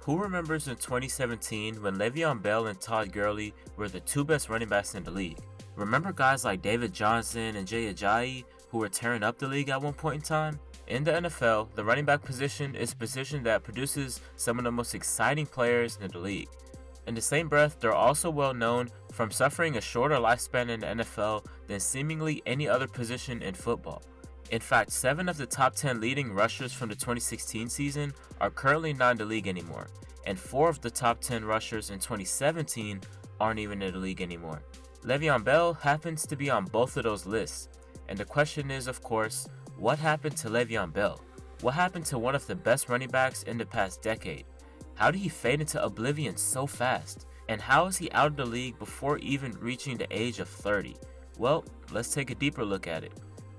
Who remembers in 2017 when Le'Veon Bell and Todd Gurley were the two best running backs in the league? Remember guys like David Johnson and Jay Ajayi who were tearing up the league at one point in time? In the NFL, the running back position is a position that produces some of the most exciting players in the league. In the same breath, they're also well known from suffering a shorter lifespan in the NFL than seemingly any other position in football. In fact, 7 of the top 10 leading rushers from the 2016 season are currently not in the league anymore, and 4 of the top 10 rushers in 2017 aren't even in the league anymore. Le'Veon Bell happens to be on both of those lists, and the question is, of course, what happened to Le'Veon Bell? What happened to one of the best running backs in the past decade? How did he fade into oblivion so fast? And how is he out of the league before even reaching the age of 30? Well, let's take a deeper look at it.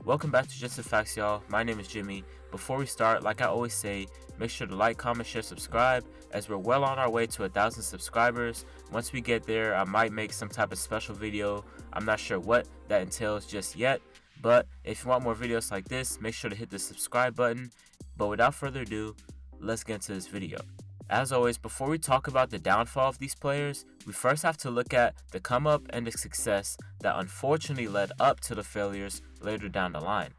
Welcome back to Just the Facts, y'all. My name is Jimmy. Before we start, like I always say, make sure to like, comment, share, subscribe, as we're well on our way to 1,000 subscribers. Once we get there, I might make some type of special video. I'm not sure what that entails just yet, but if you want more videos like this, make sure to hit the subscribe button. But without further ado, let's get into this video. As always, before we talk about the downfall of these players, we first have to look at the come up and the success that unfortunately led up to the failures later down the line.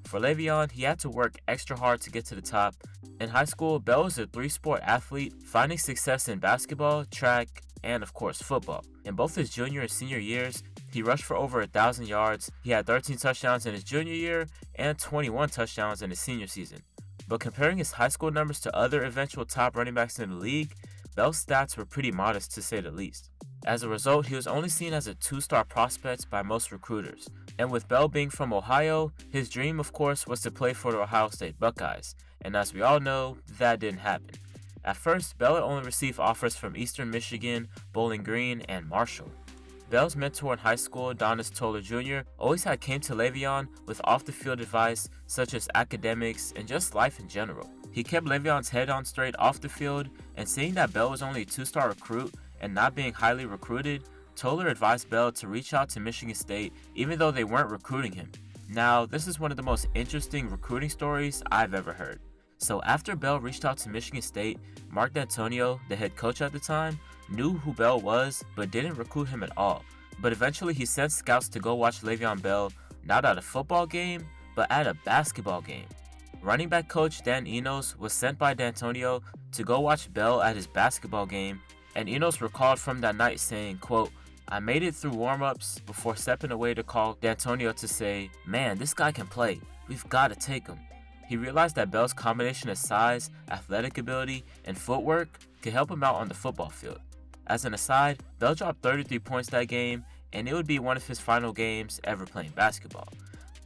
For Le'Veon, he had to work extra hard to get to the top. In high school, Bell was a 3-sport athlete, finding success in basketball, track, and of course football. In both his junior and senior years, he rushed for over 1,000 yards. He had 13 touchdowns in his junior year and 21 touchdowns in his senior season. But comparing his high school numbers to other eventual top running backs in the league, Bell's stats were pretty modest to say the least. As a result, he was only seen as a 2-star prospect by most recruiters. And with Bell being from Ohio, his dream of course was to play for the Ohio State Buckeyes, and as we all know, that didn't happen. At first, Bell had only received offers from Eastern Michigan, Bowling Green, and Marshall. Bell's mentor in high school, Donis Toller Jr., always had came to Le'Veon with off-the-field advice such as academics and just life in general. He kept Le'Veon's head on straight off the field, and seeing that Bell was only a 2-star recruit and not being highly recruited, Toller advised Bell to reach out to Michigan State even though they weren't recruiting him. Now, this is one of the most interesting recruiting stories I've ever heard. So after Bell reached out to Michigan State, Mark D'Antonio, the head coach at the time, knew who Bell was but didn't recruit him at all. But eventually he sent scouts to go watch Le'Veon Bell not at a football game but at a basketball game. Running back coach Dan Enos was sent by D'Antonio to go watch Bell at his basketball game, and Enos recalled from that night saying, quote, "I made it through warm-ups before stepping away to call D'Antonio to say, man, this guy can play, we've got to take him." He realized that Bell's combination of size, athletic ability, and footwork could help him out on the football field. As an aside, Bell dropped 33 points that game, and it would be one of his final games ever playing basketball.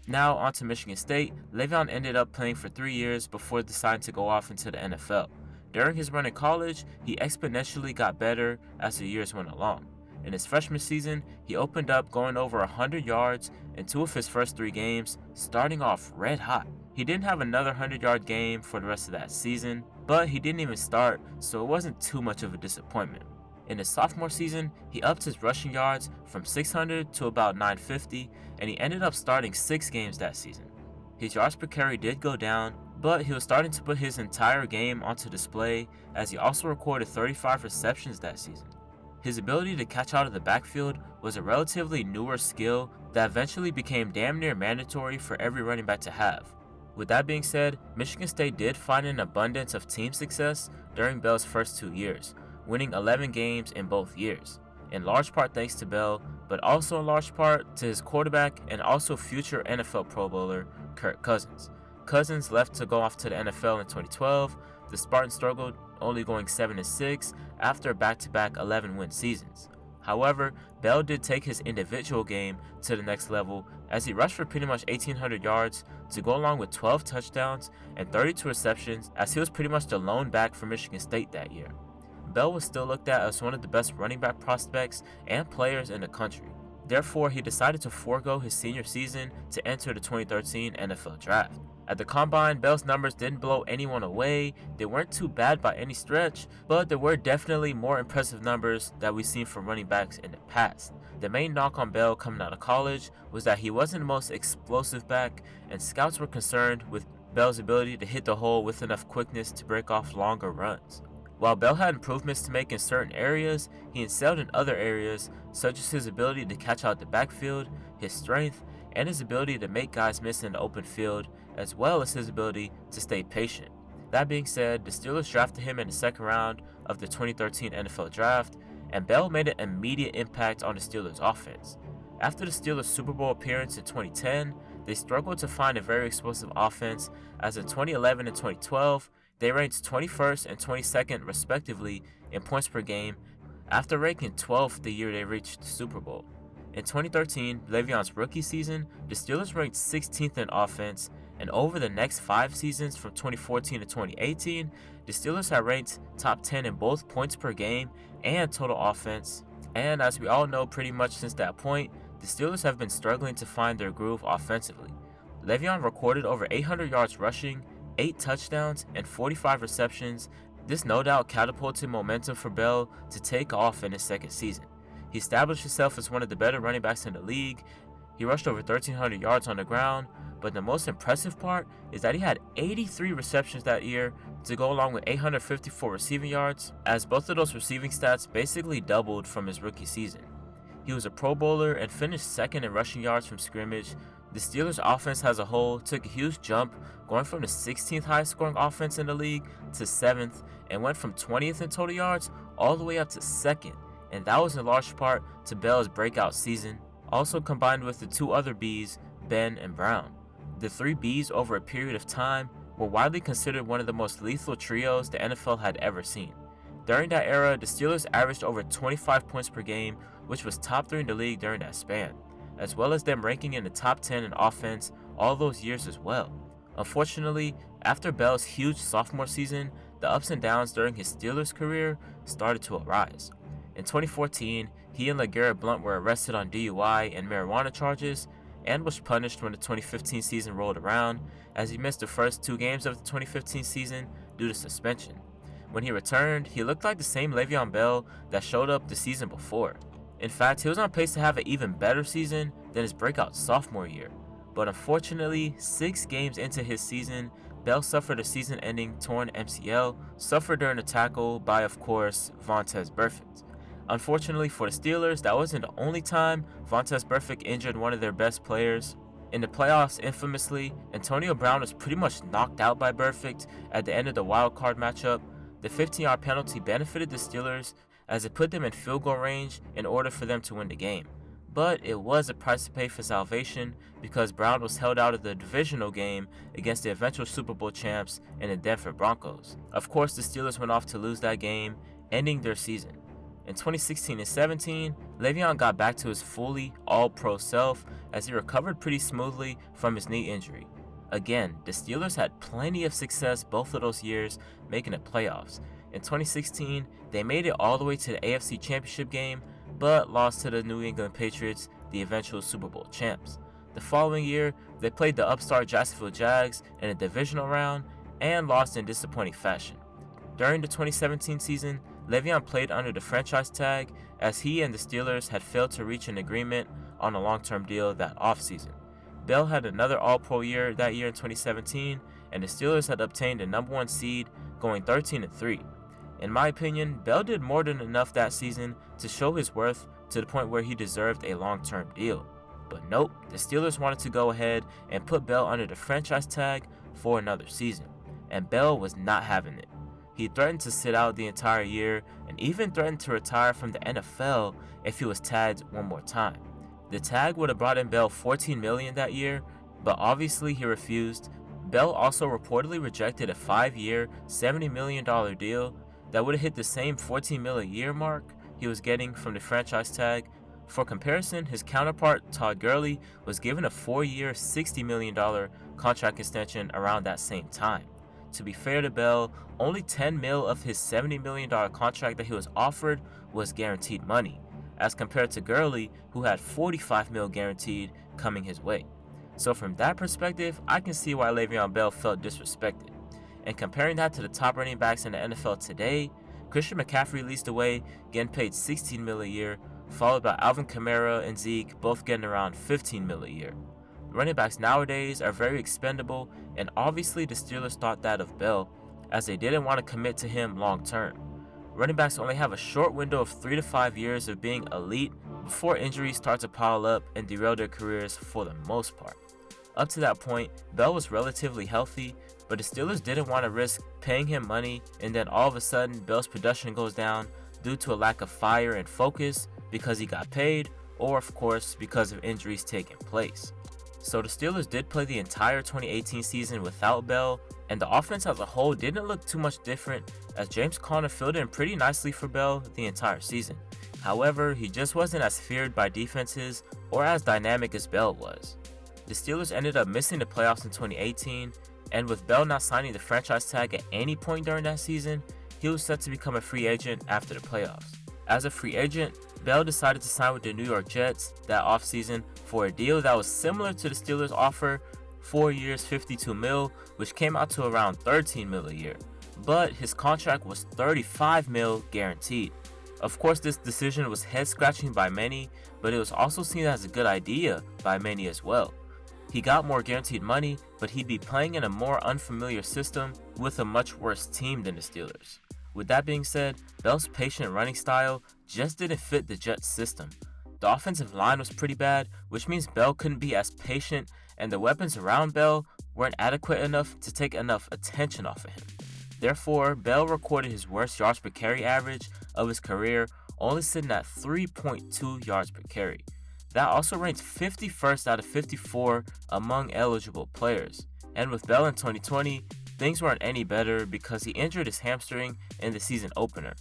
Now on to Michigan State. Le'Veon ended up playing for 3 years before deciding to go off into the NFL. During his run in college, he exponentially got better as the years went along. In his freshman season, he opened up going over 100 yards in 2 of his first 3 games, starting off red hot. He didn't have another 100-yard game for the rest of that season, but he didn't even start, so it wasn't too much of a disappointment. In his sophomore season, he upped his rushing yards from 600 to about 950, and he ended up starting 6 games that season. His yards per carry did go down, but he was starting to put his entire game onto display as he also recorded 35 receptions that season. His ability to catch out of the backfield was a relatively newer skill that eventually became damn near mandatory for every running back to have. With that being said, Michigan State did find an abundance of team success during Bell's first 2 years, winning 11 games in both years, in large part thanks to Bell, but also in large part to his quarterback and also future NFL Pro Bowler, Kirk Cousins. Cousins left to go off to the NFL in 2012. The Spartans struggled, only going 7-6 after back-to-back 11-win seasons. However, Bell did take his individual game to the next level as he rushed for pretty much 1,800 yards to go along with 12 touchdowns and 32 receptions, as he was pretty much the lone back for Michigan State that year. Bell was still looked at as one of the best running back prospects and players in the country. Therefore, he decided to forego his senior season to enter the 2013 NFL Draft. At the Combine, Bell's numbers didn't blow anyone away. They weren't too bad by any stretch, but there were definitely more impressive numbers that we've seen from running backs in the past. The main knock on Bell coming out of college was that he wasn't the most explosive back, and scouts were concerned with Bell's ability to hit the hole with enough quickness to break off longer runs. While Bell had improvements to make in certain areas, he excelled in other areas, such as his ability to catch out the backfield, his strength, and his ability to make guys miss in the open field, as well as his ability to stay patient. That being said, the Steelers drafted him in the second round of the 2013 NFL Draft, and Bell made an immediate impact on the Steelers' offense. After the Steelers' Super Bowl appearance in 2010, they struggled to find a very explosive offense, as in 2011 and 2012, they ranked 21st and 22nd respectively in points per game, after ranking 12th the year they reached the Super Bowl. In 2013, Le'Veon's rookie season, the Steelers ranked 16th in offense, and over the next 5 seasons from 2014 to 2018, the Steelers had ranked top 10 in both points per game and total offense. And as we all know, pretty much since that point, the Steelers have been struggling to find their groove offensively. Le'Veon recorded over 800 yards rushing, 8 touchdowns, and 45 receptions. This no doubt catapulted momentum for Bell to take off in his second season. He established himself as one of the better running backs in the league. He rushed over 1,300 yards on the ground, but the most impressive part is that he had 83 receptions that year to go along with 854 receiving yards, as both of those receiving stats basically doubled from his rookie season. He was a Pro Bowler and finished second in rushing yards from scrimmage. The Steelers' offense as a whole took a huge jump, going from the 16th highest scoring offense in the league to 7th, and went from 20th in total yards all the way up to 2nd, and that was in large part to Bell's breakout season, also combined with the 2 other Bs, Ben and Brown. The 3 Bs over a period of time were widely considered one of the most lethal trios the NFL had ever seen. During that era, the Steelers averaged over 25 points per game, which was top 3 in the league during that span, as well as them ranking in the top 10 in offense all those years as well. Unfortunately, after Bell's huge sophomore season, the ups and downs during his Steelers career started to arise. In 2014, he and LeGarrette Blount were arrested on DUI and marijuana charges, and was punished when the 2015 season rolled around, as he missed the first 2 games of the 2015 season due to suspension. When he returned, he looked like the same Le'Veon Bell that showed up the season before. In fact, he was on pace to have an even better season than his breakout sophomore year. But unfortunately, 6 games into his season, Bell suffered a season-ending torn MCL, suffered during a tackle by, of course, Vontaze Burfict. Unfortunately for the Steelers, that wasn't the only time Vontaze Burfict injured one of their best players. In the playoffs, infamously, Antonio Brown was pretty much knocked out by Burfict at the end of the wild card matchup. The 15-yard penalty benefited the Steelers as it put them in field goal range in order for them to win the game. But it was a price to pay for salvation because Brown was held out of the divisional game against the eventual Super Bowl champs in the Denver Broncos. Of course, the Steelers went off to lose that game, ending their season. In 2016 and 17, Le'Veon got back to his fully all-pro self as he recovered pretty smoothly from his knee injury. Again, the Steelers had plenty of success both of those years, making the playoffs. In 2016, they made it all the way to the AFC Championship game, but lost to the New England Patriots, the eventual Super Bowl champs. The following year, they played the upstart Jacksonville Jags in a divisional round and lost in disappointing fashion. During the 2017 season, Le'Veon played under the franchise tag as he and the Steelers had failed to reach an agreement on a long-term deal that offseason. Bell had another All-Pro year that year in 2017, and the Steelers had obtained the number 1 seed, going 13-3. In my opinion, Bell did more than enough that season to show his worth to the point where he deserved a long-term deal. But nope, the Steelers wanted to go ahead and put Bell under the franchise tag for another season, and Bell was not having it. He threatened to sit out the entire year and even threatened to retire from the NFL if he was tagged one more time. The tag would have brought in Bell $14 million that year, but obviously he refused. Bell also reportedly rejected a 5-year, $70 million deal that would have hit the same $14 million a year mark he was getting from the franchise tag. For comparison, his counterpart Todd Gurley was given a 4-year, $60 million contract extension around that same time. To be fair to Bell, only $10 million of his $70 million contract that he was offered was guaranteed money, as compared to Gurley, who had $45 million guaranteed coming his way. So from that perspective, I can see why Le'Veon Bell felt disrespected. And comparing that to the top running backs in the NFL today, Christian McCaffrey leads the way, getting paid $16 million a year, followed by Alvin Kamara and Zeke, both getting around $15 million a year. Running backs nowadays are very expendable, and obviously the Steelers thought that of Bell, as they didn't want to commit to him long term. running backs only have a short window of 3 to 5 years of being elite before injuries start to pile up and derail their careers for the most part. Up to that point, Bell was relatively healthy, but the Steelers didn't want to risk paying him money and then all of a sudden Bell's production goes down due to a lack of fire and focus because he got paid, or of course because of injuries taking place. So the Steelers did play the entire 2018 season without Bell, and the offense as a whole didn't look too much different as James Conner filled in pretty nicely for Bell the entire season. However, he just wasn't as feared by defenses or as dynamic as Bell was. The Steelers ended up missing the playoffs in 2018, and with Bell not signing the franchise tag at any point during that season, he was set to become a free agent after the playoffs. As a free agent, Bell decided to sign with the New York Jets that offseason for a deal that was similar to the Steelers' offer, 4 years, $52 million, which came out to around $13 million a year. But his contract was $35 million guaranteed. Of course, this decision was head-scratching by many, but it was also seen as a good idea by many as well. He got more guaranteed money, but he'd be playing in a more unfamiliar system with a much worse team than the Steelers. With that being said, Bell's patient running style just didn't fit the Jets' system. The offensive line was pretty bad, which means Bell couldn't be as patient, and the weapons around Bell weren't adequate enough to take enough attention off of him. Therefore, Bell recorded his worst yards per carry average of his career, only sitting at 3.2 yards per carry. That also ranks 51st out of 54 among eligible players. And with Bell in 2020, things weren't any better because he injured his hamstring in the season opener.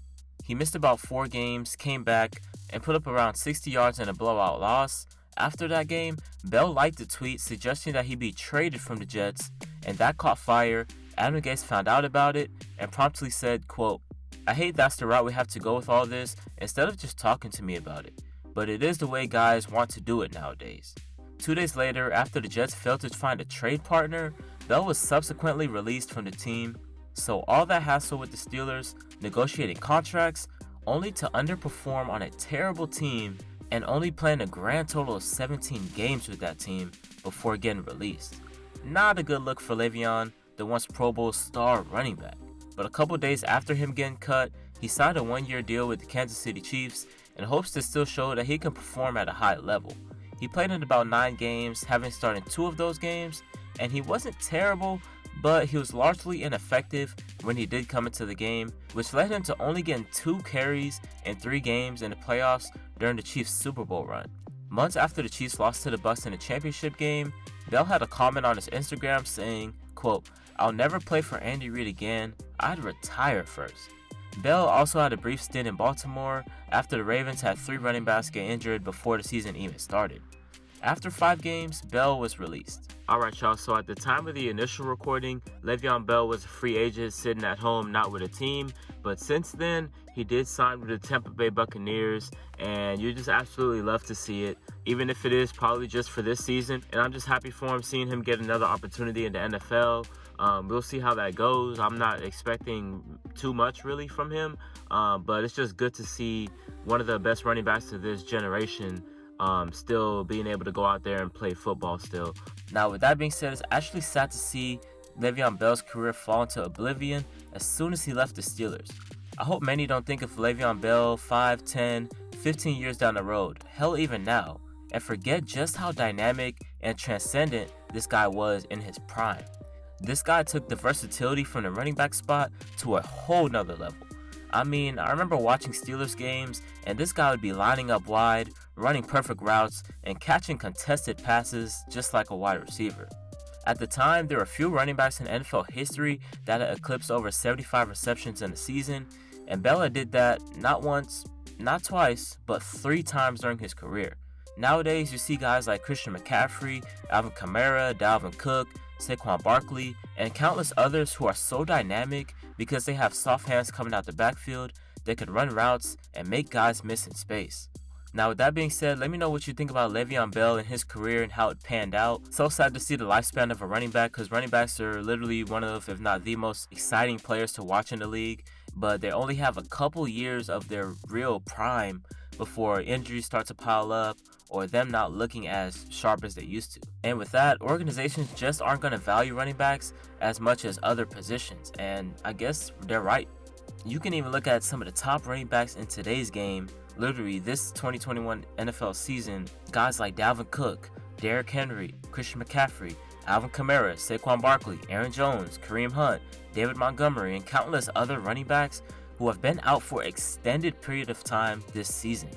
He missed about 4 games, came back, and put up around 60 yards in a blowout loss. After that game, Bell liked the tweet suggesting that he be traded from the Jets, and that caught fire. Adam Gase found out about it and promptly said, quote, "I hate that's the route we have to go with all this instead of just talking to me about it. But it is the way guys want to do it nowadays." 2 days later, after the Jets failed to find a trade partner, Bell was subsequently released from the team. So all that hassle with the Steelers, negotiating contracts, only to underperform on a terrible team and only playing a grand total of 17 games with that team before getting released. Not a good look for Le'Veon, the once Pro Bowl star running back. But a couple days after him getting cut, he signed a 1-year deal with the Kansas City Chiefs in hopes to still show that he can perform at a high level. He played in about 9 games, having started 2 of those games, and he wasn't terrible, but he was largely ineffective when he did come into the game, which led him to only getting 2 carries in 3 games in the playoffs during the Chiefs' Super Bowl run. Months after the Chiefs lost to the Bucs in the championship game, Bell had a comment on his Instagram saying, quote, "I'll never play for Andy Reid again, I'd retire first." Bell also had a brief stint in Baltimore after the Ravens had 3 running backs get injured before the season even started. After 5 games, Bell was released. Alright y'all, so at the time of the initial recording, Le'Veon Bell was a free agent sitting at home not with a team, but since then, he did sign with the Tampa Bay Buccaneers, and you just absolutely love to see it, even if it is probably just for this season, and I'm just happy for him seeing him get another opportunity in the NFL. We'll see how that goes. I'm not expecting too much really from him, but it's just good to see one of the best running backs of this generation still being able to go out there and play football still. Now, with that being said, it's actually sad to see Le'Veon Bell's career fall into oblivion as soon as he left the Steelers. I hope many don't think of Le'Veon Bell 5, 10, 15 years down the road, hell even now, and forget just how dynamic and transcendent this guy was in his prime. This guy took the versatility from the running back spot to a whole nother level. I mean, I remember watching Steelers games, and this guy would be lining up wide, running perfect routes, and catching contested passes just like a wide receiver. At the time, there were few running backs in NFL history that had eclipsed over 75 receptions in a season, and Bella did that not once, not twice, but 3 times during his career. Nowadays, you see guys like Christian McCaffrey, Alvin Kamara, Dalvin Cook, Saquon Barkley, and countless others who are so dynamic because they have soft hands coming out the backfield, they can run routes and make guys miss in space. Now, with that being said, let me know what you think about Le'Veon Bell and his career and how it panned out. So sad to see the lifespan of a running back because running backs are literally one of, if not the most exciting players to watch in the league, but they only have a couple years of their real prime before injuries start to pile up or them not looking as sharp as they used to. And with that, organizations just aren't going to value running backs as much as other positions, and I guess they're right. You can even look at some of the top running backs in today's game. Literally, this 2021 NFL season, guys like Dalvin Cook, Derrick Henry, Christian McCaffrey, Alvin Kamara, Saquon Barkley, Aaron Jones, Kareem Hunt, David Montgomery, and countless other running backs who have been out for an extended period of time this season.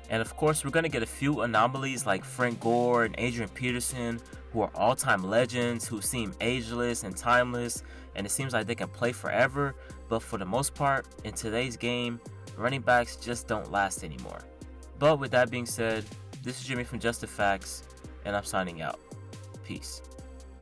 And of course, we're going to get a few anomalies like Frank Gore and Adrian Peterson, who are all-time legends who seem ageless and timeless, and it seems like they can play forever. But for the most part, in today's game, running backs just don't last anymore. But with that being said, this is Jimmy from Just the Facts, and I'm signing out. Peace.